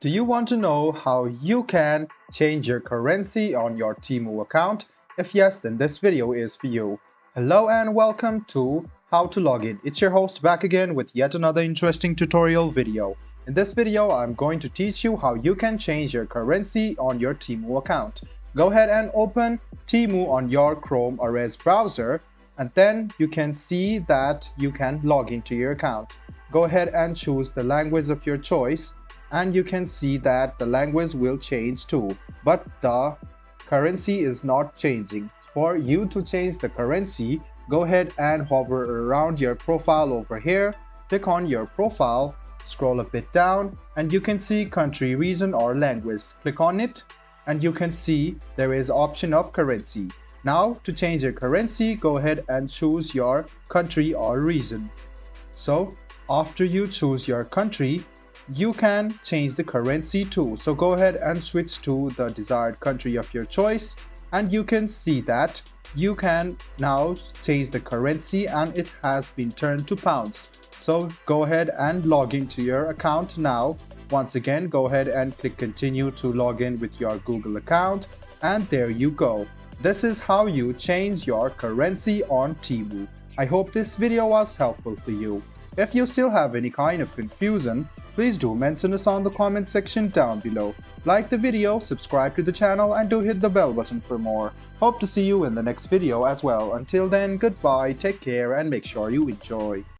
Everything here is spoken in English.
Do you want to know how you can change your currency on your Temu account? If yes, then this video is for you. Hello and welcome to How to Log In. It's your host back again with yet another interesting tutorial video. In this video, I'm going to teach you how you can change your currency on your Temu account. Go ahead and open Temu on your Chrome or Edge browser, and then you can see that you can log into your account. Go ahead and choose the language of your choice, and you can see that the language will change too, but the currency is not changing. For you to change the currency, go ahead and hover around your profile over here, click on your profile, scroll a bit down, and you can see country, region or language. Click on it and you can see there is option of currency. Now to change your currency, go ahead and choose your country or region. So after you choose your country, you can change the currency too. So go ahead and switch to the desired country of your choice, and you can see that you can now change the currency and it has been turned to pounds. So go ahead and log into your account now. Once again, go ahead and click continue to log in with your Google account, and there you go. This is how you change your currency on Temu. I hope this video was helpful for you. If you still have any kind of confusion, please do mention us on the comment section down below. Like the video, subscribe to the channel, and do hit the bell button for more. Hope to see you in the next video as well. Until then, goodbye, take care, and make sure you enjoy.